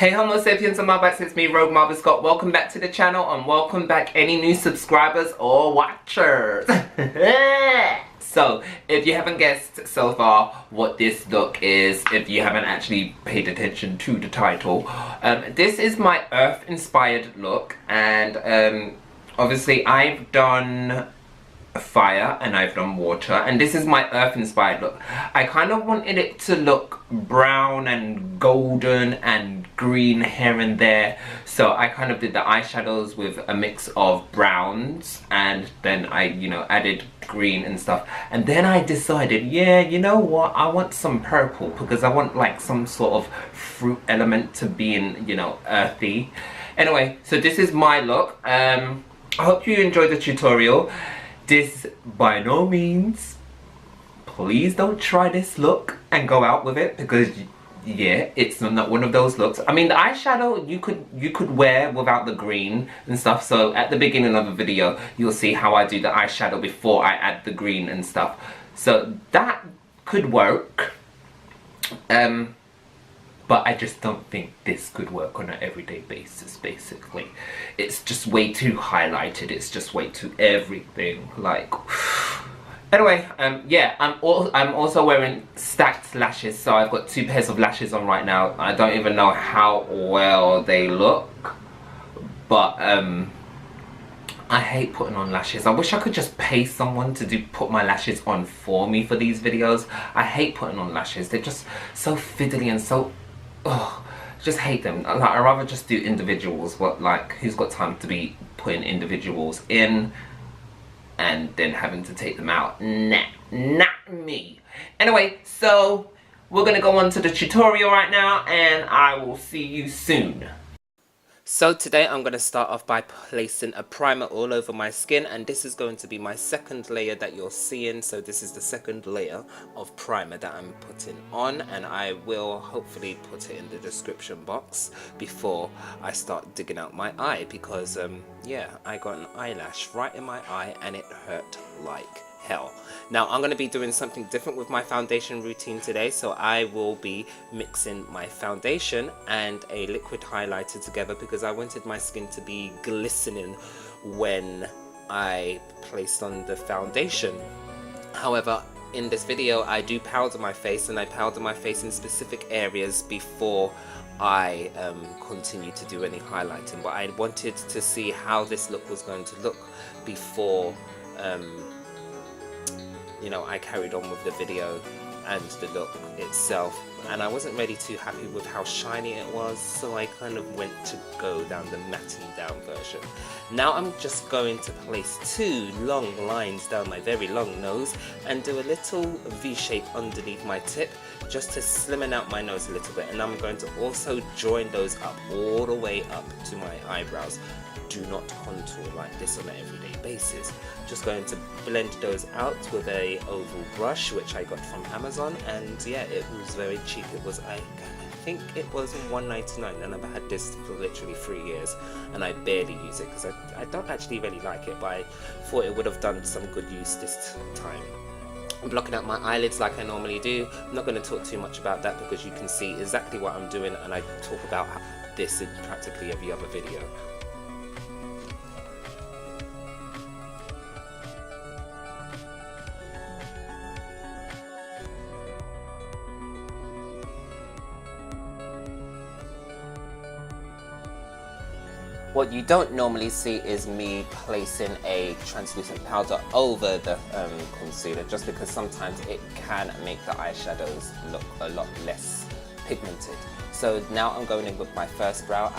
Hey Homo sapiens and Marbites, it's me Rogue Marble Scott. Welcome back to the channel and welcome back any new subscribers or watchers. So, if you haven't guessed so far what this look is, if you haven't actually paid attention to the title, this is my Earth inspired look, and obviously I've done fire and I've done water, and this is my Earth inspired look. I kind of wanted it to look brown and golden and green here and there, so I kind of did the eyeshadows with a mix of browns, and then I, added green and stuff, and then I decided, yeah, you know what, I want some purple because I want like some sort of fruit element to be in, earthy. Anyway, so this is my look. I hope you enjoyed the tutorial. This, by no means, please don't try this look and go out with it, because yeah, it's not one of those looks. I mean, the eyeshadow you could wear without the green and stuff. So at the beginning of the video, you'll see how I do the eyeshadow before I add the green and stuff. So that could work. But I just don't think this could work on an everyday basis, basically. It's just way too highlighted, it's just way too everything, like... Anyway, yeah, I'm also wearing stacked lashes, so I've got 2 pairs of lashes on right now. I don't even know how well they look, but I hate putting on lashes. I wish I could just pay someone to put my lashes on for me for these videos. I hate putting on lashes, they're just so fiddly and so... Ugh, just hate them. Like, I'd rather just do individuals. What, like, who's got time to be putting individuals in and then having to take them out? Nah, not me. Anyway, so we're gonna go on to the tutorial right now, and I will see you soon. So today I'm going to start off by placing a primer all over my skin, and this is going to be my second layer that you're seeing. So this is the second layer of primer that I'm putting on, and I will hopefully put it in the description box before I start digging out my eye, because yeah, I got an eyelash right in my eye and it hurt like hell. Now I'm going to be doing something different with my foundation routine today, so I will be mixing my foundation and a liquid highlighter together because I wanted my skin to be glistening when I placed on the foundation. However, in this video I do powder my face, and I powder my face in specific areas before I continue to do any highlighting, but I wanted to see how this look was going to look before I carried on with the video and the look itself, and I wasn't really too happy with how shiny it was, so I kind of went to go down the matting down version. Now I'm just going to place 2 long lines down my very long nose and do a little V shape underneath my tip, just to slimmen out my nose a little bit, and I'm going to also join those up all the way up to my eyebrows. Do not contour like this on an everyday basis. Just going to blend those out with a oval brush, which I got from Amazon, and yeah, it was very cheap. It was, I think it was $1.99, and I've had this for literally 3 years, and I barely use it because I don't actually really like it, but I thought it would have done some good use this time. I'm blocking out my eyelids like I normally do. I'm not going to talk too much about that because you can see exactly what I'm doing, and I talk about this in practically every other video. What you don't normally see is me placing a translucent powder over the concealer, just because sometimes it can make the eyeshadows look a lot less pigmented. So now I'm going in with my first brown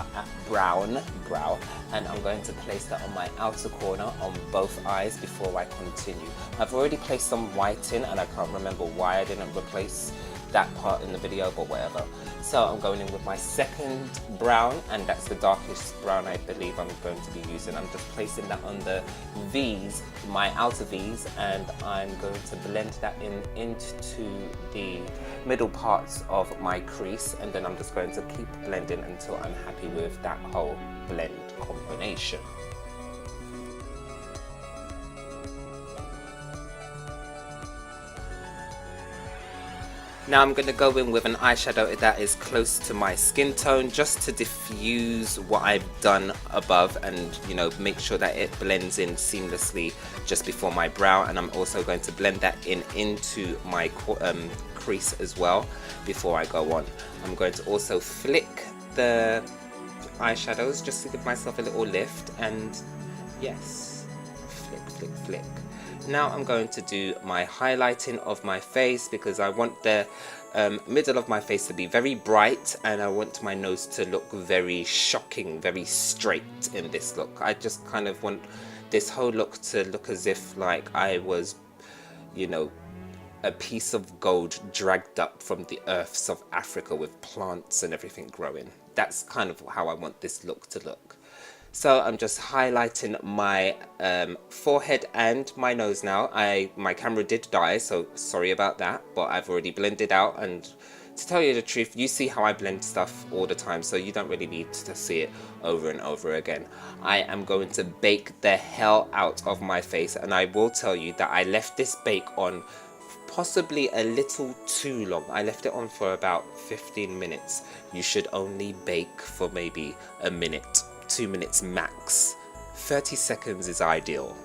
brow, and I'm going to place that on my outer corner on both eyes before I continue. I've already placed some white in, and I can't remember why I didn't replace that part in the video, but whatever. So I'm going in with my second brown, and that's the darkest brown I believe I'm going to be using. I'm just placing that on the V's, my outer V's, and I'm going to blend that into the middle parts of my crease, and then I'm just going to keep blending until I'm happy with that whole blend combination. Now I'm going to go in with an eyeshadow that is close to my skin tone, just to diffuse what I've done above, and you know, make sure that it blends in seamlessly just before my brow. And I'm also going to blend that in into my crease as well before I go on. I'm going to also flick the eyeshadows just to give myself a little lift, and yes, flick, flick, flick. Now I'm going to do my highlighting of my face, because I want the middle of my face to be very bright, and I want my nose to look very shocking, very straight in this look. I just kind of want this whole look to look as if like I was, you know, a piece of gold dragged up from the earths of Africa with plants and everything growing. That's kind of how I want this look to look. So I'm just highlighting my forehead and my nose now. My camera did die, so sorry about that, but I've already blended out. And to tell you the truth, you see how I blend stuff all the time, so you don't really need to see it over and over again. I am going to bake the hell out of my face, and I will tell you that I left this bake on possibly a little too long. I left it on for about 15 minutes. You should only bake for maybe a minute, 2 minutes max. 30 seconds is ideal.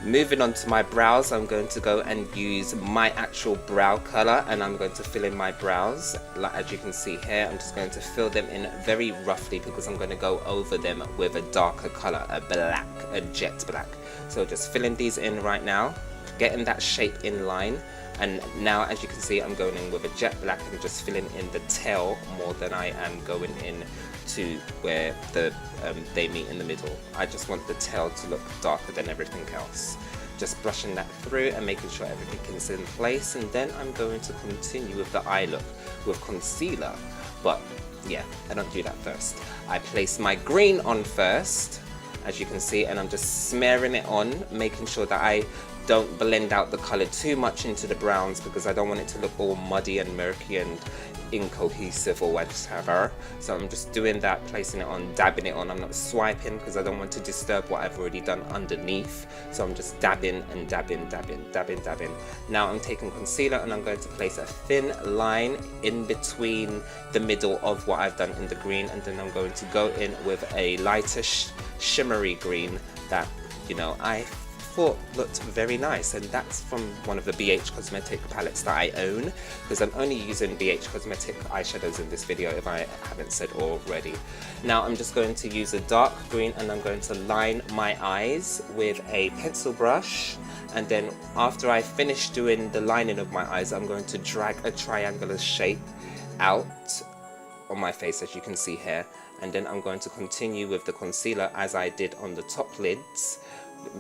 Moving on to my brows, I'm going to go and use my actual brow color, and I'm going to fill in my brows. Like, as you can see here, I'm just going to fill them in very roughly, because I'm going to go over them with a darker color, a black, a jet black. So just filling these in right now, getting that shape in line. And now, as you can see, I'm going in with a jet black and just filling in the tail more than I am going in to where they meet in the middle. I just want the tail to look darker than everything else. Just brushing that through and making sure everything is in place, and then I'm going to continue with the eye look with concealer. But yeah, I don't do that first. I place my green on first, as you can see, and I'm just smearing it on, making sure that I don't blend out the color too much into the browns, because I don't want it to look all muddy and murky and incohesive or whatever. So I'm just doing that, placing it on, dabbing it on. I'm not swiping because I don't want to disturb what I've already done underneath. So I'm just dabbing and dabbing, dabbing, dabbing, dabbing. Now I'm taking concealer and I'm going to place a thin line in between the middle of what I've done in the green, and then I'm going to go in with a lighter shimmery green that, you know, I thought looked very nice, and that's from one of the BH Cosmetic palettes that I own, because I'm only using BH Cosmetic eyeshadows in this video if I haven't said already. Now I'm just going to use a dark green and I'm going to line my eyes with a pencil brush, and then after I finish doing the lining of my eyes, I'm going to drag a triangular shape out on my face, as you can see here, and then I'm going to continue with the concealer as I did on the top lids,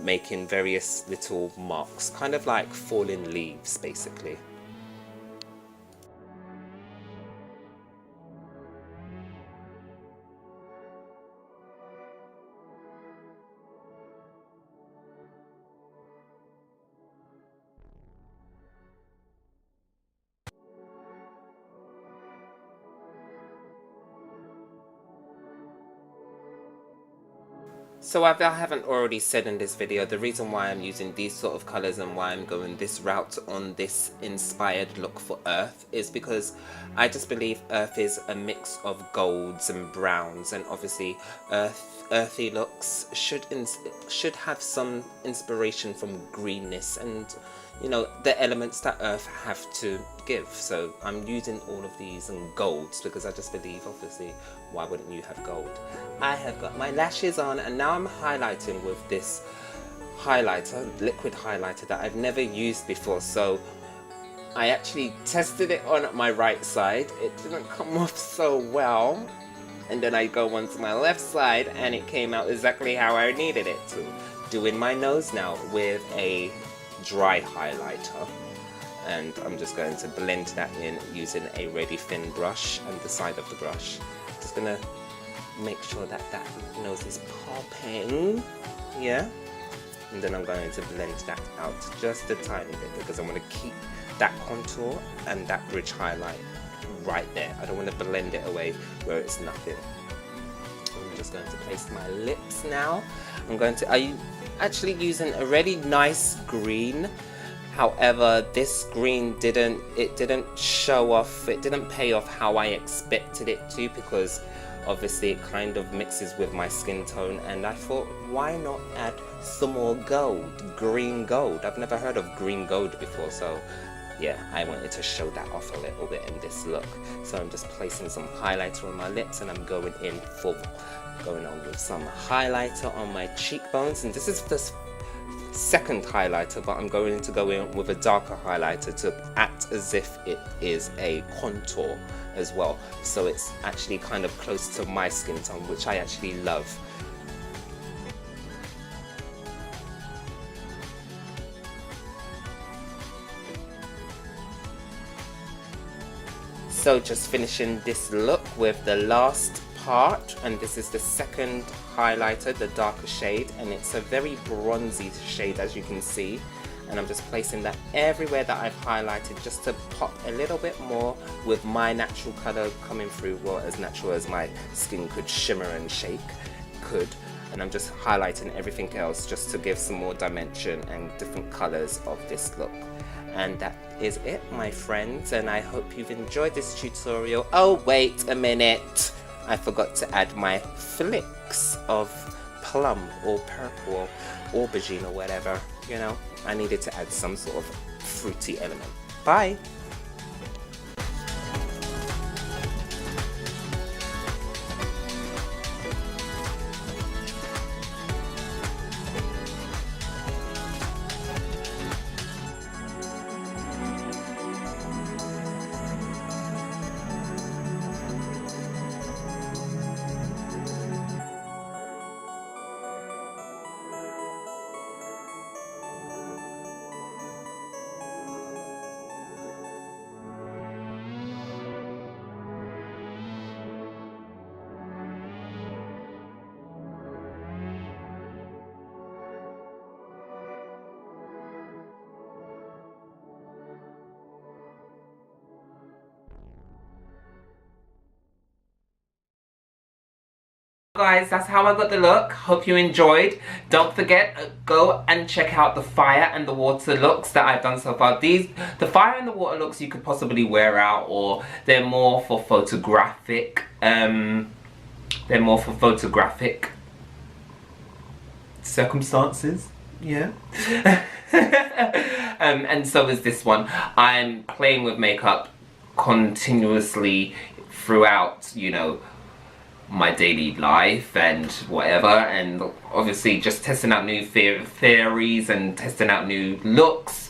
making various little marks, kind of like fallen leaves basically. So if I haven't already said in this video, the reason why I'm using these sort of colours and why I'm going this route on this inspired look for Earth is because I just believe Earth is a mix of golds and browns, and obviously earthy looks should have some inspiration from greenness and, you know, the elements that Earth have to give. So I'm using all of these in golds because I just believe, obviously, why wouldn't you have gold? I have got my lashes on, and now I'm highlighting with this highlighter, liquid highlighter that I've never used before. So I actually tested it on my right side. It didn't come off so well. And then I go onto my left side and it came out exactly how I needed it to. Doing my nose now with a dry highlighter. And I'm just going to blend that in using a really thin brush and the side of the brush. Just gonna make sure that that nose is popping. Yeah. And then I'm going to blend that out just a tiny bit because I want to keep that contour and that bridge highlight right there. I don't want to blend it away where it's nothing. I'm just going to place my lips now. I'm actually using a really nice green. However, this green didn't show off, it didn't pay off how I expected it to, because obviously it kind of mixes with my skin tone, and I thought, why not add some more gold, green gold? I've never heard of green gold before, so yeah, I wanted to show that off a little bit in this look. So I'm just placing some highlighter on my lips, and I'm going on with some highlighter on my cheekbones, and this is the second highlighter, but I'm going to go in with a darker highlighter to act as if it is a contour as well, so it's actually kind of close to my skin tone, which I actually love. So just finishing this look with the last part, and this is the second highlighter, the darker shade, and it's a very bronzy shade, as you can see, and I'm just placing that everywhere that I've highlighted just to pop a little bit more with my natural color coming through, well, as natural as my skin could shimmer and shake could. And I'm just highlighting everything else just to give some more dimension and different colors of this look. And that is it, my friends, and I hope you've enjoyed this tutorial. Oh, wait a minute, I forgot to add my flicks of plum or purple or aubergine or whatever, you know. I needed to add some sort of fruity element. Bye! Guys, that's how I got the look. Hope you enjoyed. Don't forget, go and check out the fire and the water looks that I've done so far. The fire and the water looks you could possibly wear out, or they're more for photographic circumstances. Yeah. And so is this one. I'm playing with makeup continuously throughout, you know, my daily life and whatever, and obviously just testing out new theories and testing out new looks.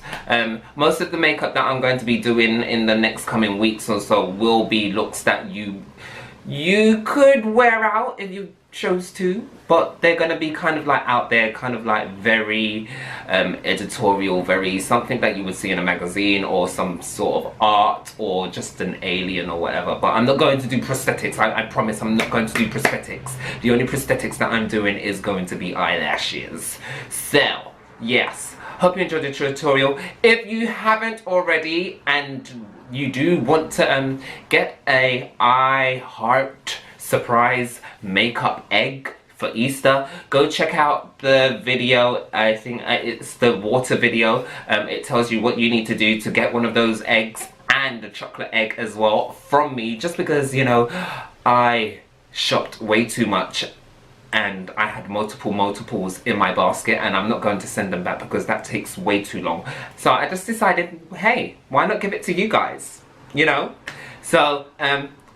Most of the makeup that I'm going to be doing in the next coming weeks or so will be looks that you could wear out if you chose to, but they're gonna be kind of like out there, kind of like very editorial, very something that you would see in a magazine or some sort of art or just an alien or whatever. But I'm not going to do prosthetics. I promise I'm not going to do prosthetics. The only prosthetics that I'm doing is going to be eyelashes. So yes, hope you enjoyed the tutorial. If you haven't already and you do want to get a I Heart surprise makeup egg for Easter. Go check out the video. I think it's the water video. It tells you what you need to do to get one of those eggs and the chocolate egg as well from me, just because, you know, I shopped way too much and I had multiples in my basket, and I'm not going to send them back because that takes way too long. So I just decided, hey, why not give it to you guys, you know? So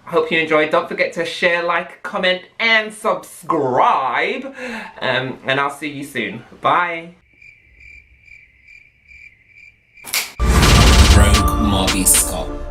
hope you enjoyed. Don't forget to share, like, comment and subscribe, and I'll see you soon. Bye. Rogue Mobby Scott.